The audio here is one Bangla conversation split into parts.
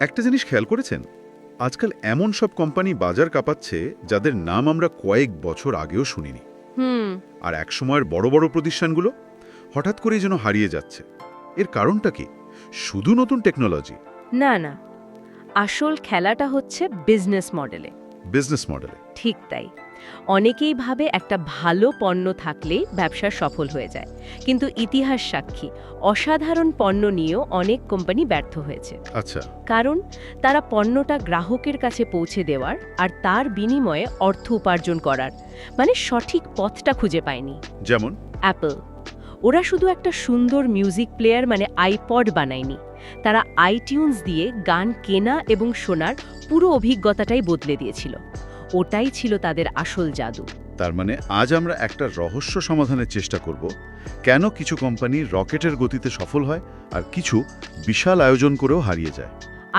একটা জিনিস খেয়াল করেছেন, আজকাল এমন সব কোম্পানি বাজার কাঁপাচ্ছে যাদের নাম আমরা কয়েক বছর আগেও শুনিনি। হুম আর একসময়ের বড় বড় প্রতিষ্ঠানগুলো হঠাৎ করেই যেন হারিয়ে যাচ্ছে। এর কারণটা কি? শুধু নতুন টেকনোলজি? না না, আসল খেলাটা হচ্ছে বিজনেস মডেলে। বিজনেস মডেলে? ঠিক তাই। অনেকেই ভাবে একটা ভালো পণ্য থাকলেই ব্যবসা সফল হয়ে যায়, কিন্তু ইতিহাস সাক্ষী অসাধারণ পণ্য নিয়েও অনেক কোম্পানি ব্যর্থ হয়েছে। আচ্ছা। কারণ তারা পণ্যটা গ্রাহকের কাছে পৌঁছে দেওয়ার আর তার বিনিময়ে অর্থ উপার্জন করার মানে সঠিক পথটা খুঁজে পায়নি। যেমন অ্যাপল, ওরা শুধু একটা সুন্দর মিউজিক প্লেয়ার মানে আইপড বানায়নি, তারা আইটিউনস দিয়ে গান কেনা এবং শোনার পুরো অভিজ্ঞতাটাই বদলে দিয়েছিল। ওটাই ছিল তাদের আসল জাদু। তার মানে আজ আমরা একটা রহস্য সমাধানের চেষ্টা করব, কেন কিছু কোম্পানি রকেটের গতিতে সফল হয় আর কিছু বিশাল আয়োজন করেও হারিয়ে যায়।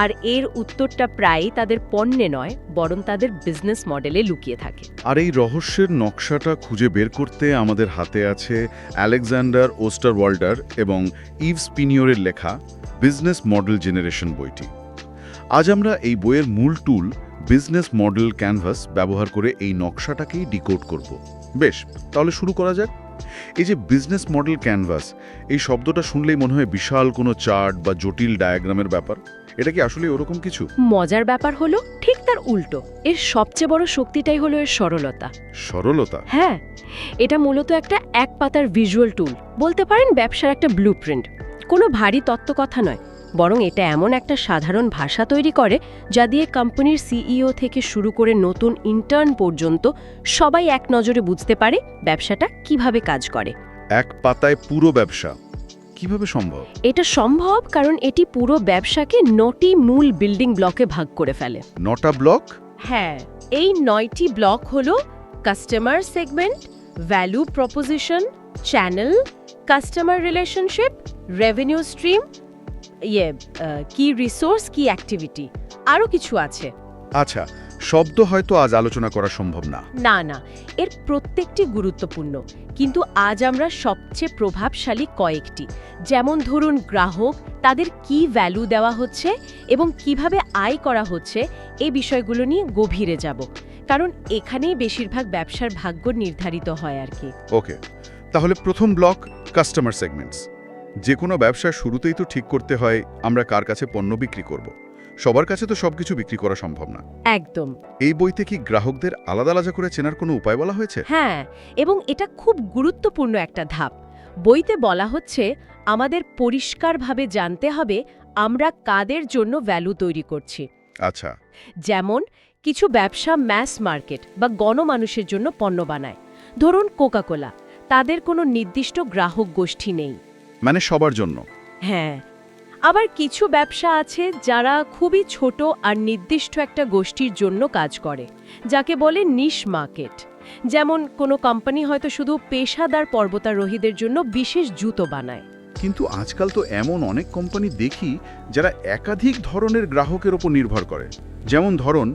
আর এর উত্তরটা প্রায়ই তাদের পণ্যে নয়, বরং তাদের বিজনেস মডেলে লুকিয়ে থাকে। আর এই রহস্যের নকশাটা খুঁজে বের করতে আমাদের হাতে আছে আলেকজান্ডার ওস্টারওয়াল্ডার এবং ইভ স্পিনিয়রের লেখা বিজনেস মডেল জেনারেশন বইটি। আজ আমরা এই বইয়ের মূল টুল বিজনেস মডেল ক্যানভাস ব্যবহার করে এই নকশাটাকেই ডিকোড করব। বেশ, তাহলে শুরু করা যাক। এই যে বিজনেস মডেল ক্যানভাস, এই শব্দটা শুনলেই মনে হয় বিশাল কোনো চার্ট বা জটিল ডায়াগ্রামের ব্যাপার। এটা কি আসলে ওরকম কিছু? মজার ব্যাপার হলো ঠিক তার উল্টো। এর সবচেয়ে বড় শক্তিটাই হলো এর সরলতা। সরলতা? হ্যাঁ, এটা মূলত একটা এক পাতার ভিজুয়াল টুল, বলতে পারেন ব্যবসার একটা ব্লুপ্রিন্ট। কোনো ভারী তত্ত্বকথা নয়, বরং এটা এমন একটা সাধারণ ভাষা তৈরি করে যা দিয়ে কোম্পানির সিইও থেকে শুরু করে নতুন ইন্টার্ন পর্যন্ত সবাই এক নজরে বুঝতে পারে ব্যবসাটা কিভাবে কাজ করে। এক পাতায় পুরো ব্যবসা কিভাবে সম্ভব? এটা সম্ভব কারণ এটি পুরো ব্যবসাকে 9টি মূল বিল্ডিং ব্লকে ভাগ করে ফেলে। 9টা ব্লক? হ্যাঁ, এই 9টি ব্লক হলো customer segment, value proposition, channel, customer relationship, revenue stream, কি রিসোর্স, কি অ্যাক্টিভিটি, আরও কিছু আছে। আচ্ছা, শব্দ হয়তো আজ আলোচনা করা সম্ভব না। না না, এর প্রত্যেকটি গুরুত্বপূর্ণ, কিন্তু আজ আমরা সবচেয়ে প্রভাবশালী কয়েকটি, যেমন ধরুন গ্রাহক, তাদের কি ভ্যালু দেওয়া হচ্ছে এবং কিভাবে আয় করা হচ্ছে, এই বিষয়গুলো নিয়ে গভীরে যাব, কারণ এখানেই বেশিরভাগ ব্যবসার ভাগ্য নির্ধারিত হয় আর কি। ওকে, তাহলে প্রথম ব্লক কাস্টমার সেগমেন্টস। যে কোনো ব্যবসার শুরুতেই তো ঠিক করতে হয় আমরা কার কাছে পণ্য বিক্রি করব। সবার কাছে তো সবকিছু বিক্রি করা সম্ভব না। একদম। এই বইতে কি গ্রাহকদের আলাদা আলাদা করে চেনার কোনো উপায় বলা হয়েছে? হ্যাঁ, এবং এটা খুব গুরুত্বপূর্ণ একটা ধাপ। বইতে বলা হচ্ছে আমাদের পরিষ্কারভাবে জানতে হবে আমরা কাদের জন্য ভ্যালু তৈরি করছি। আচ্ছা। যেমন কিছু ব্যবসা ম্যাস মার্কেট বা গণমানুষের জন্য পণ্য বানায়, ধরুন কোকাকোলা, তাদের কোনো নির্দিষ্ট গ্রাহক গোষ্ঠী নেই। মানে সবার জন্য? হ্যাঁ, আবার কিছু ব্যবসা আছে যারা খুবই ছোট আর নির্দিষ্ট একটা গোষ্ঠীর জন্য কাজ করে, যাকে বলে নিশ মার্কেট। যেমন কোনো কোম্পানি হয়তো শুধু পেশাদার পর্বতারোহীদের জন্য বিশেষ জুতো বানায়। কিন্তু আজকাল তো এমন অনেক কোম্পানি দেখি যারা একাধিক ধরনের গ্রাহকের ওপর নির্ভর করে। যেমন ধরুন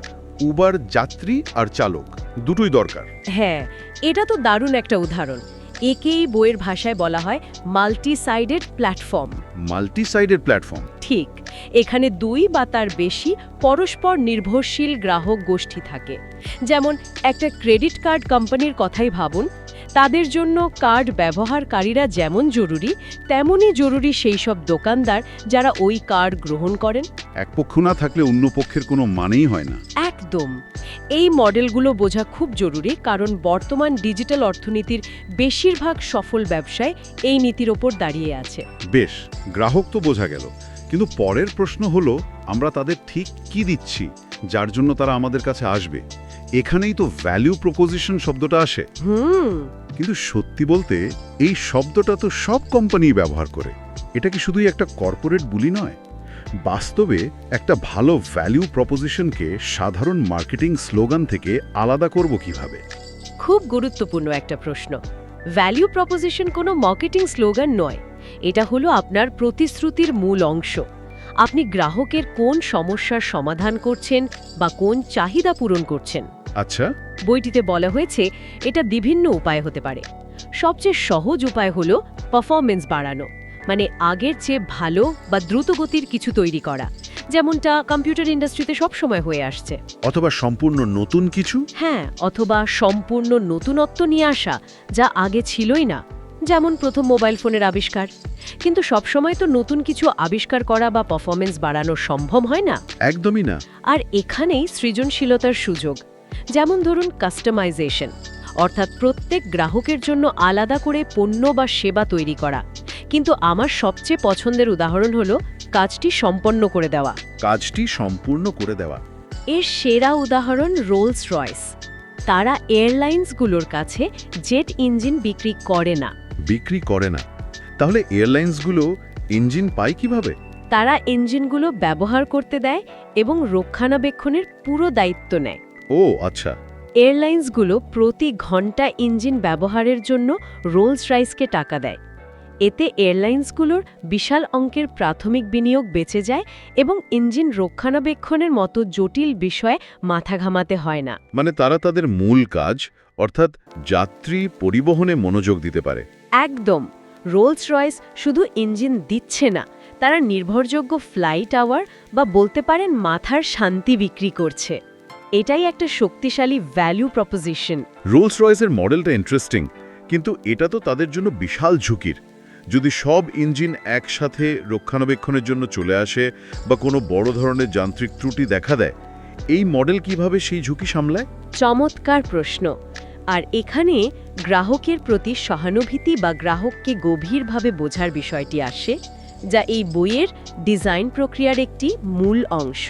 উবার যাত্রী আর চালক দুটোই দরকার। হ্যাঁ, এটা তো দারুণ একটা উদাহরণ। একেই বইয়ের ভাষায় বলা হয় multi sided platform. Multi sided platform? ঠিক, এখানে দুই বা তার বেশি পরস্পর নির্ভরশীল গ্রাহক গোষ্ঠী থাকে। যেমন একটা ক্রেডিট কার্ড কোম্পানির কথাই ভাবুন, তাদের জন্য কার্ড ব্যবহারকারীরা যেমন জরুরি, তেমনই জরুরি সেই সব দোকানদার যারা ওই কার্ড গ্রহণ করেন। এক পক্ষ না থাকলে অন্য পক্ষের কোনো মানেই হয় না। একদম। এই মডেলগুলো বোঝা খুব জরুরি, কারণ বর্তমান ডিজিটাল অর্থনীতির বেশিরভাগ সফল ব্যবসায় এই নীতির ওপর দাঁড়িয়ে আছে। বেশ, গ্রাহক তো বোঝা গেল, কিন্তু পরের প্রশ্ন হলো আমরা তাদের ঠিক কি দিচ্ছি যার জন্য তারা আমাদের কাছে আসবে। এখানেই তো ভ্যালু প্রপোজিশন শব্দটা আসে। কিন্তু সত্যি বলতে এই শব্দটা তো সব কোম্পানি ব্যবহার করে। এটা কি শুধুই একটা কর্পোরেট বুলি নয়? বাস্তবে একটা ভালো ভ্যালু প্রপোজিশনকে সাধারণ মার্কেটিং স্লোগান থেকে আলাদা করব কিভাবে? খুব গুরুত্বপূর্ণ একটা প্রশ্ন। ভ্যালু প্রপোজিশন কোনো মার্কেটিং স্লোগান নয়, এটা হলো আপনার প্রতিশ্রুতির মূল অংশ। আপনি গ্রাহকের কোন সমস্যার সমাধান করছেন বা কোন চাহিদা পূরণ করছেন। আচ্ছা। বইটিতে বলা হয়েছে এটা বিভিন্ন উপায় হতে পারে। সবচেয়ে সহজ উপায় হলো পারফরমেন্স বাড়ানো, মানে আগের চেয়ে ভালো বা দ্রুতগতির কিছু তৈরি করা। যেমনটা কম্পিউটার ইন্ডাস্ট্রিতে সবসময় হয়ে আসছে। অথবা সম্পূর্ণ নতুন কিছু? হ্যাঁ, অথবা সম্পূর্ণ নতুনত্ব নিয়ে আসা, যা আগে ছিলই না, যেমন প্রথম মোবাইল ফোনের আবিষ্কার। কিন্তু সবসময় তো নতুন কিছু আবিষ্কার করা বা পারফরমেন্স বাড়ানো সম্ভব হয় না। একদমই না। আর এখানেই সৃজনশীলতার সুযোগ। যেমন ধরুন কাস্টমাইজেশন, অর্থাৎ প্রত্যেক গ্রাহকের জন্য আলাদা করে পণ্য বা সেবা তৈরি করা। কিন্তু আমার সবচেয়ে পছন্দের উদাহরণ হলো কাজটি সম্পন্ন করে দেওয়া। কাজটি সম্পূর্ণ করে দেওয়া। এর সেরা উদাহরণ রোলস রয়েস। তারা এয়ারলাইন্সগুলোর কাছে জেট ইঞ্জিন বিক্রি করে না। বিক্রি করে না? তাহলে এয়ারলাইন্সগুলো ইঞ্জিন পায় কিভাবে? তারা ইঞ্জিনগুলো ব্যবহার করতে দেয় এবং রক্ষণাবেক্ষণের পুরো দায়িত্ব নেয়। ও আচ্ছা। এয়ারলাইন্সগুলো প্রতি ঘন্টা ইঞ্জিন ব্যবহারের জন্য রোলস রয়েসকে টাকা দেয়। এতে এয়ারলাইন্সগুলোর বিশাল অঙ্কের প্রাথমিক বিনিয়োগ বেঁচে যায় এবং ইঞ্জিন রক্ষণাবেক্ষণের মতো জটিল বিষয়ে মাথা ঘামাতে হয় না। মানে তারা তাদের মূল কাজ, অর্থাৎ যাত্রী পরিবহনে মনোযোগ দিতে পারে। একদম। রোলস রয়েস শুধু ইঞ্জিন দিচ্ছে না, তারা নির্ভরযোগ্য ফ্লাইট আওয়ার বা বলতে পারেন মাথার শান্তি বিক্রি করছে। এটাই একটা শক্তিশালী ভ্যালু প্রপোজিশন। রোলস রয়েসের মডেলটা ইন্টারেস্টিং, কিন্তু এটা তো তাদের জন্য বিশাল ঝুঁকির। যদি সব ইঞ্জিন একসাথে রক্ষণাবেক্ষণের জন্য চলে আসে বা কোনো বড় ধরনের যান্ত্রিক ত্রুটি দেখা দেয়, এই মডেল কিভাবে সেই ঝুঁকি সামলায়? চমৎকার প্রশ্ন। আর এখানে গ্রাহকের প্রতি সহানুভূতি বা গ্রাহককে গভীরভাবে বোঝার বিষয়টি আসে, যা এই বইয়ের ডিজাইন প্রক্রিয়ার একটি মূল অংশ।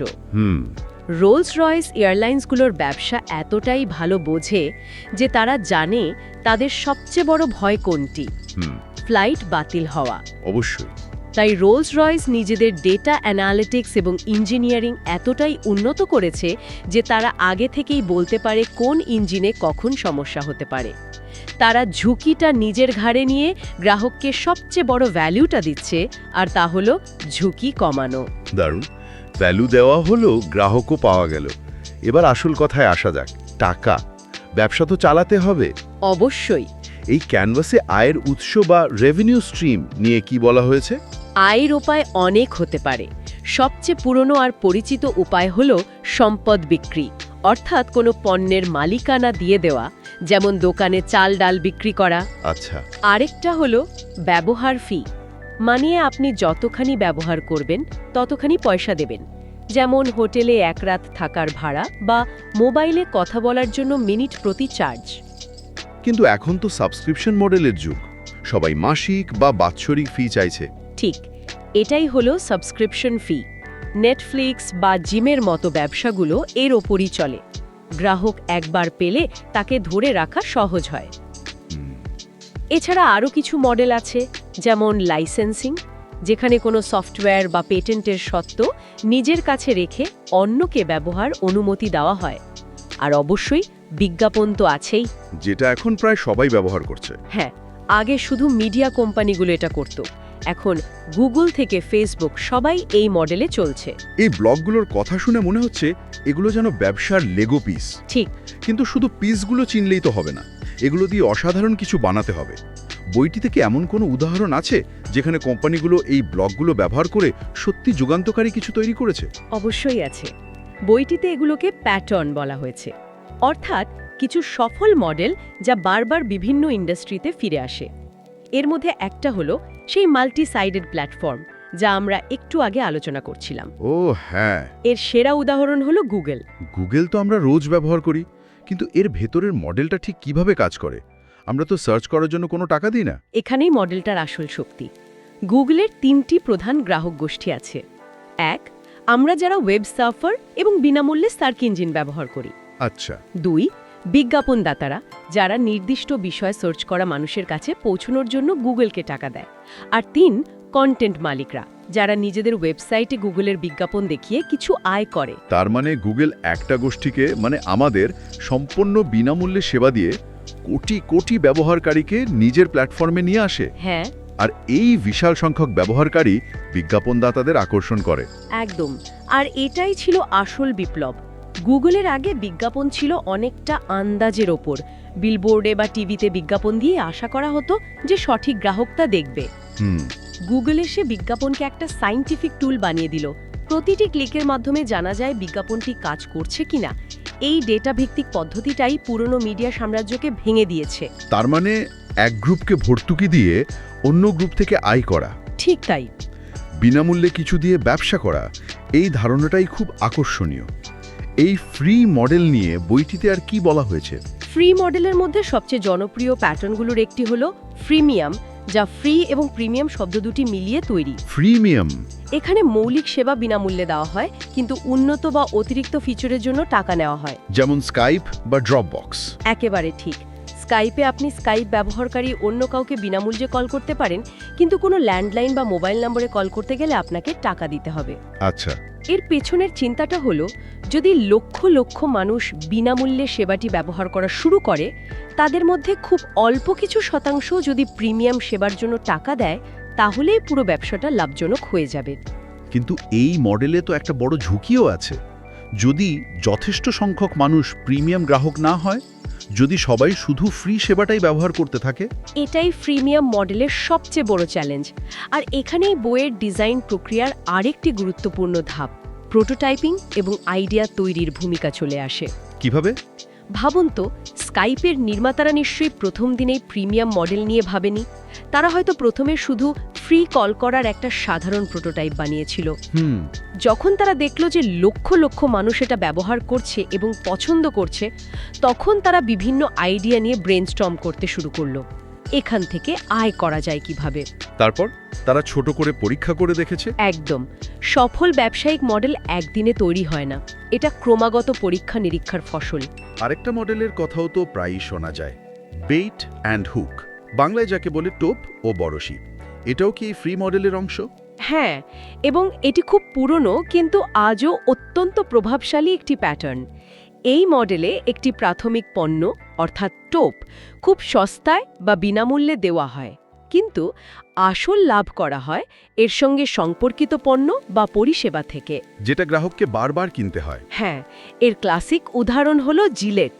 রোলস রয়েস এয়ারলাইন্সগুলোর ব্যবসা এতটাই ভালো বোঝে যে তারা জানে তাদের সবচেয়ে বড় ভয় কোনটি, ফ্লাইট বাতিল হওয়া। অবশ্যই। তাই রোলস রয়েস নিজেদের ডেটা অ্যানালিটিক্স এবং ইঞ্জিনিয়ারিং এতটাই উন্নত করেছে যে তারা আগে থেকেই বলতে পারে কোন ইঞ্জিনে কখন সমস্যা হতে পারে। তারা ঝুঁকিটা নিজের ঘাড়ে নিয়ে গ্রাহককে সবচেয়ে বড় ভ্যালুটা দিচ্ছে, আর তা হলো ঝুঁকি কমানো। দারুণ। ভ্যালু দেওয়া হলো, গ্রাহকও পাওয়া গেল। এবার আসল কথায় আসা যাক, টাকা। ব্যবসা তো চালাতে হবে। অবশ্যই। এই ক্যানভাসে আয়ের উৎস বা রেভিনিউ স্ট্রিম নিয়ে কি বলা হয়েছে? আয়ের উপায় অনেক হতে পারে। সবচেয়ে পুরনো আর পরিচিত উপায় হল সম্পদ বিক্রি, অর্থাৎ কোনো পণ্যের মালিকানা দিয়ে দেওয়া, যেমন দোকানে চাল ডাল বিক্রি করা। আচ্ছা। আরেকটা হলো ব্যবহার ফি, মানে আপনি যতখানি ব্যবহার করবেন ততখানি পয়সা দেবেন, যেমন হোটেলে এক রাত থাকার ভাড়া বা মোবাইলে কথা বলার জন্য মিনিট প্রতি চার্জ। কিন্তু এখন তো সাবস্ক্রিপশন মডেলের যুগ, সবাই মাসিক বা বাৎসরিক ফি চাইছে। ঠিক, এটাই হলো সাবস্ক্রিপশন ফি। নেটফ্লিক্স বা জিমের মতো ব্যবসাগুলো এর ওপরই চলে। গ্রাহক একবার পেলে তাকে ধরে রাখা সহজ হয়। এছাড়া আরও কিছু মডেল আছে, যেমন লাইসেন্সিং, যেখানে কোনো সফটওয়্যার বা পেটেন্টের সত্ত্ব নিজের কাছে রেখে অন্যকে ব্যবহার অনুমতি দেওয়া হয়। আর অবশ্যই বিজ্ঞাপন তো আছেই, যেটা এখন প্রায় সবাই ব্যবহার করছে। হ্যাঁ, আগে শুধু মিডিয়া কোম্পানিগুলো এটা করত, এখন গুগল থেকে ফেসবুক সবাই এই মডেলে চলছে। এই ব্লগগুলোর কথা শুনে মনে হচ্ছে এগুলো যেন ব্যবসার লেগো পিস। ঠিক। কিন্তু শুধু পিসগুলো চিনলেই তো হবে না, এগুলো দিয়ে অসাধারণ কিছু বানাতে হবে। বইটি থেকে এমন কোনো উদাহরণ আছে যেখানে কোম্পানিগুলো এই ব্লগগুলো ব্যবহার করে সত্যি যুগান্তকারী কিছু তৈরি করেছে? অবশ্যই আছে। বইটিতে এগুলোকে প্যাটার্ন বলা হয়েছে, অর্থাৎ কিছু সফল মডেল যা বারবার বিভিন্ন ইন্ডাস্ট্রিতে ফিরে আসে। এর মধ্যে একটা হলো সেই মাল্টি সাইডেড প্ল্যাটফর্ম, যা আমরা একটু আগে আলোচনা করছিলাম। ও হ্যাঁ। এর সেরা উদাহরণ হলো গুগল। গুগল তো আমরা রোজ ব্যবহার করি, কিন্তু এর ভেতরের মডেলটা ঠিক কিভাবে কাজ করে? আমরা তো সার্চ করার জন্য কোনো টাকা দিই না। এখানেই মডেলটার আসল শক্তি। গুগলের 3টি প্রধান গ্রাহক গোষ্ঠী আছে। 1, আমরা যারা ওয়েব সার্ফার এবং বিনামূল্যে সার্চ ইঞ্জিন ব্যবহার করি। আচ্ছা। 2, বিজ্ঞাপনদাতারা, যারা নির্দিষ্ট বিষয় সার্চ করা মানুষের কাছে পৌঁছানোর জন্য গুগলকে টাকা দেয়। আর 3, কন্টেন্ট মালিকরা, যারা নিজেদের ওয়েবসাইটে গুগলের বিজ্ঞাপন দেখিয়ে কিছু আয় করে। তার মানে গুগল একটা গোষ্ঠীকে, মানে আমাদের, সম্পূর্ণ বিনামূল্যে সেবা দিয়ে কোটি কোটি ব্যবহারকারীকে নিজের প্ল্যাটফর্মে নিয়ে আসে। হ্যাঁ। আর এই বিশাল সংখ্যক ব্যবহারকারী বিজ্ঞাপনদাতাদের আকর্ষণ করে। একদম। আর এটাই ছিল আসল বিপ্লব। গুগলের আগে বিজ্ঞাপন ছিল অনেকটা আন্দাজের ওপর। বিলবোর্ডে বা টিভিতে বিজ্ঞাপন দিয়ে আশা করা হতো যে সঠিক গ্রাহক তা দেখবে। গুগল এসে বিজ্ঞাপনকে একটা সায়েন্টিফিক টুল বানিয়ে দিল, প্রতিটি ক্লিকের মাধ্যমে জানা যায় বিজ্ঞাপনটি কাজ করছে কিনা। এই ডেটা ভিত্তিক পদ্ধতিটাই পুরনো মিডিয়া সাম্রাজ্যকে ভেঙে দিয়েছে। তার মানে এক গ্রুপকে ভর্তুকি দিয়ে অন্য গ্রুপ থেকে আয় করা, ঠিক তাই। বিনামূল্যে কিছু দিয়ে ব্যবসা করা, এই ধারণাটাই খুব আকর্ষণীয়। এই ফ্রি মডেল নিয়ে বইটিতে আর কি বলা হয়েছে? ফ্রি মডেলের মধ্যে সবচেয়ে জনপ্রিয় প্যাটার্নগুলোর একটি হলো ফ্রিমিয়াম, যা ফ্রি এবং প্রিমিয়াম শব্দ দুটি মিলিয়ে তৈরি। ফ্রিমিয়াম এখানে মৌলিক সেবা বিনামূল্যে দেওয়া হয়, কিন্তু উন্নত বা অতিরিক্ত ফিচারের জন্য টাকা নেওয়া হয়। যেমন স্কাইপ বা ড্রপবক্স। একেবারে ঠিক। স্কাইপে আপনি স্কাইপ ব্যবহারকারী অন্য কাউকে বিনামূল্যে কল করতে পারেন, কিন্তু কোনো ল্যান্ডলাইন বা মোবাইল নম্বরে কল করতে গেলে আপনাকে টাকা দিতে হবে। আচ্ছা, এর পেছনের চিন্তাটা হলো, যদি লক্ষ লক্ষ মানুষ বিনামূল্যে সেবাটি ব্যবহার করা শুরু করে, তাদের মধ্যে খুব অল্প কিছু শতাংশ যদি প্রিমিয়াম সেবার জন্য টাকা দেয়, তাহলেই পুরো ব্যবসাটা লাভজনক হয়ে যাবে। কিন্তু এই মডেলে তো একটা বড় ঝুঁকিও আছে। যদি যথেষ্ট সংখ্যক মানুষ প্রিমিয়াম গ্রাহক না হয়, যদি সবাই শুধু ফ্রি সেবাটাই ব্যবহার করতে থাকে। এটাই ফ্রিমিয়াম মডেলের সবচেয়ে বড় চ্যালেঞ্জ। আর এখানেই বইয়ের ডিজাইন প্রক্রিয়ার আরেকটি গুরুত্বপূর্ণ ধাপ, প্রোটোটাইপিং এবং আইডিয়া তৈরির ভূমিকা চলে আসে। কিভাবে? ভাবুন তো, স্কাইপের নির্মাতারা নিশ্চয়ই প্রথম দিনেই প্রিমিয়াম মডেল নিয়ে ভাবেনি। তারা হয়তো প্রথমে শুধু ফ্রি কল করার একটা সাধারণ প্রোটোটাইপ বানিয়েছিল। যখন তারা দেখল যে লক্ষ লক্ষ মানুষ এটা ব্যবহার করছে এবং পছন্দ করছে, তখন তারা বিভিন্ন আইডিয়া নিয়ে ব্রেনস্টর্ম করতে শুরু করলো। এখান থেকে আয় করা যায় কিভাবে। তারপর তারা ছোট করে পরীক্ষা করে দেখেছে। একদম। সফল ব্যবসায়িক মডেল একদিনে তৈরি হয় না, এটা ক্রমাগত পরীক্ষা নিরীক্ষার ফসল। আরেকটা মডেলের কথাও তো প্রায়ই শোনা যায়, বেইট অ্যান্ড হুক, বাংলায় যাকে বলে টোপ ও বড়শি। এটাও কি এই ফ্রি মডেলের অংশ? হ্যাঁ, এবং এটি খুব পুরনো কিন্তু আজও অত্যন্ত প্রভাবশালী একটি প্যাটার্ন। এই মডেলে একটি প্রাথমিক পণ্য অর্থাৎ টোপ খুব সস্তায় বা বিনামূল্যে দেওয়া হয়, কিন্তু আসল লাভ করা হয় এর সঙ্গে সম্পর্কিত পণ্য বা পরিষেবা থেকে, যেটা গ্রাহককে বারবার কিনতে হয়। হ্যাঁ, এর ক্লাসিক উদাহরণ হলো জিলেট।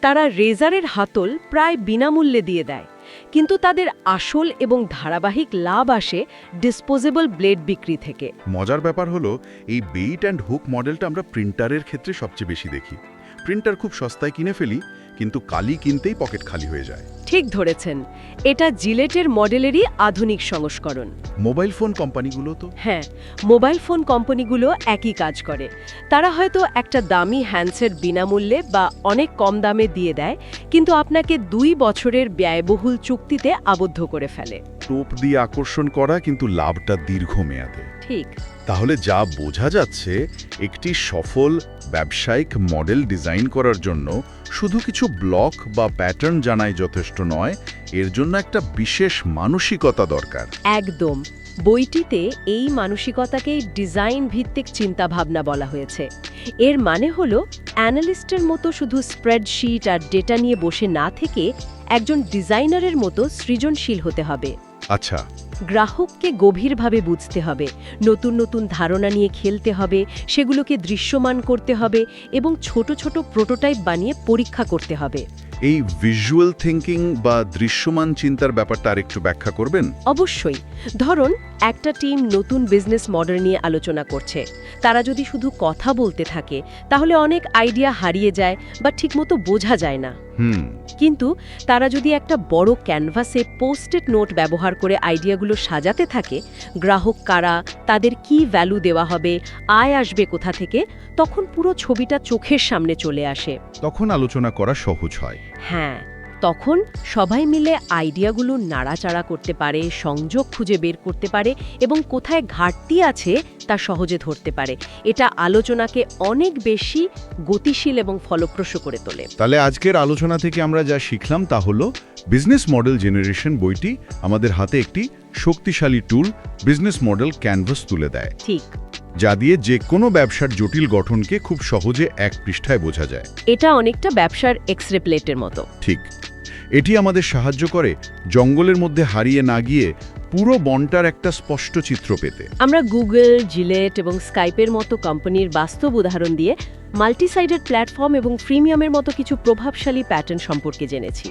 তারা রেজারের হাতল প্রায় বিনামূল্যে দিয়ে দেয়, কিন্তু তাদের আসল এবং ধারাবাহিক লাভ আসে ডিসপোজেবল ব্লেড বিক্রি থেকে। মজার ব্যাপার হলো, এই বেইট অ্যান্ড হুক মডেলটা আমরা প্রিন্টারের ক্ষেত্রে সবচেয়ে বেশি দেখি। প্রিন্টার খুব সস্তায় কিনে ফেলি, কিন্তু কালি কিনতেই পকেট খালি হয়ে যায়। ঠিক ধরেছেন, এটা জিলেটের মডেলেরই আধুনিক সংস্করণ। মোবাইল ফোন কোম্পানিগুলো তো? হ্যাঁ, মোবাইল ফোন কোম্পানিগুলো একই কাজ করে। তারা হয়তো একটা দামি হ্যান্ডসেট বিনামূল্যে বা অনেক কম দামে দিয়ে দেয়, কিন্তু আপনাকে 2 বছরের ব্যয়বহুল চুক্তিতে আবদ্ধ করে ফেলে। টোপ দিয়ে আকর্ষণ করা, কিন্তু লাভটা দীর্ঘমেয়াদে। ঠিক। তাহলে যা বোঝা যাচ্ছে, একটি সফল ব্যবসায়িক মডেল ডিজাইন করার জন্য শুধু কিছু ব্লক বা প্যাটার্ন জানাই যথেষ্ট নয়, এর জন্য একটা বিশেষ মানসিকতা দরকার। একদম। বইটিতে এই মানসিকতাকেই ডিজাইন ভিত্তিক চিন্তাভাবনা বলা হয়েছে। এর মানে হলো, অ্যানালিস্টের মতো শুধু স্প্রেডশিট আর ডেটা নিয়ে বসে না থেকে একজন ডিজাইনারের মতো সৃজনশীল হতে হবে। আচ্ছা। গ্রাহককে গভীরভাবে বুঝতে হবে, নতুন নতুন ধারণা নিয়ে খেলতে হবে, সেগুলোকে দৃশ্যমান করতে হবে এবং ছোট ছোট প্রোটোটাইপ বানিয়ে পরীক্ষা করতে হবে। এই ভিজুয়াল থিঙ্কিং বা দৃশ্যমান চিন্তার ব্যাপারটা আরেকটু ব্যাখ্যা করবেন? অবশ্যই। ধরুন, একটা টিম নতুন বিজনেস মডেল নিয়ে আলোচনা করছে। তারা যদি শুধু কথা বলতে থাকে, তাহলে অনেক আইডিয়া হারিয়ে যায় বা ঠিকমতো বোঝা যায় না। কিন্তু তারা যদি একটা বড় ক্যানভাসে পোস্টেড নোট ব্যবহার করে আইডিয়াগুলো সাজাতে থাকে, গ্রাহক কারা, তাদের কি ভ্যালু দেওয়া হবে, আয় আসবে কোথা থেকে, তখন পুরো ছবিটা চোখের সামনে চলে আসে। তখন আলোচনা করা সহজ হয়। হ্যাঁ, তখন সবাই মিলে আইডিয়াগুলো নাড়াচাড়া করতে পারে, সংযোগ খুঁজে বের করতে পারে এবং কোথায় ঘাটতি আছে তা সহজে ধরতে পারে। এটা আলোচনাকে অনেক বেশি গতিশীল এবং ফলপ্রসূ করে তোলে। তাহলে আজকের আলোচনা থেকে আমরা যা শিখলাম তা হলো, বিজনেস মডেল জেনারেশন বইটি আমাদের হাতে একটি শক্তিশালী টুল, বিজনেস মডেল ক্যানভাস তুলে দেয়। ঠিক। যা দিয়ে যে কোনো ব্যবসার জটিল গঠনকে খুব সহজে এক পৃষ্ঠায় বোঝা যায়। এটা অনেকটা ব্যবসার এক্সরে প্লেটের মতো। ঠিক। এটি আমাদের সাহায্য করে জঙ্গলের মধ্যে হারিয়ে না গিয়ে পুরো বনটার একটা স্পষ্ট চিত্র পেতে। আমরা গুগল, জিলেট এবং স্কাইপের মতো কোম্পানির বাস্তব উদাহরণ দিয়ে মাল্টিসাইডেড প্ল্যাটফর্ম এবং ফ্রিমিয়ামের মতো কিছু প্রভাবশালী প্যাটার্ন সম্পর্কে জেনেছি।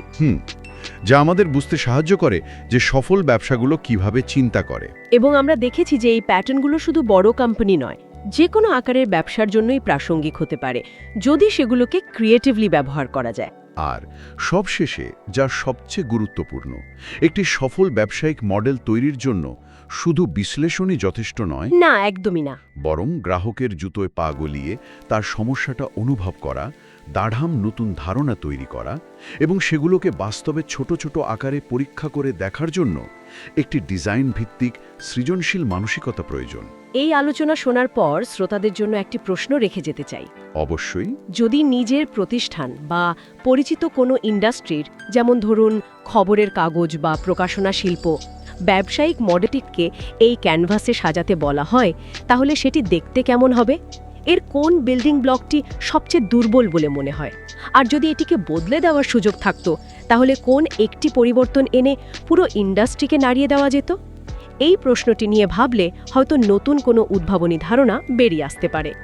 যা আমাদের বুঝতে সাহায্য করে যে সফল ব্যবসাগুলো কিভাবে চিন্তা করে। এবং আমরা দেখেছি যে এই প্যাটার্নগুলো শুধু বড় কোম্পানি নয়, যে কোনো আকারের ব্যবসার জন্যই প্রাসঙ্গিক হতে পারে যদি সেগুলোকে ক্রিয়েটিভলি ব্যবহার করা যায়। আর সবশেষে যা সবচেয়ে গুরুত্বপূর্ণ, একটি সফল ব্যবসায়িক মডেল তৈরির জন্য শুধু বিশ্লেষণই যথেষ্ট নয়, না, একদমই না। বরং গ্রাহকের জুতোয় পা গলিয়ে তার সমস্যাটা অনুভব করা, দাঢ়াম নতুন ধারণা তৈরি করা এবং সেগুলোকে বাস্তবে ছোট ছোট আকারে পরীক্ষা করে দেখার জন্য একটি ডিজাইন ভিত্তিক সৃজনশীল মানসিকতা প্রয়োজন। এই আলোচনা শোনার পর শ্রোতাদের জন্য একটি প্রশ্ন রেখে যেতে চাই। অবশ্যই। যদি নিজের প্রতিষ্ঠান বা পরিচিত কোনো ইন্ডাস্ট্রির, যেমন ধরুন খবরের কাগজ বা প্রকাশনা শিল্প, ব্যবসায়িক মডেলটিকে এই ক্যানভাসে সাজাতে বলা হয়, তাহলে সেটি দেখতে কেমন হবে? এর কোন বিল্ডিং ব্লকটি সবচেয়ে দুর্বল বলে মনে হয়? আর যদি এটিকে বদলে দেওয়ার সুযোগ থাকতো, তাহলে কোন একটি পরিবর্তন এনে পুরো ইন্ডাস্ট্রিকে নাড়িয়ে দেওয়া যেত? এই প্রশ্নটি নিয়ে ভাবলে হয়তো নতুন কোনো উদ্ভাবনী ধারণা বেরিয়ে আসতে পারে।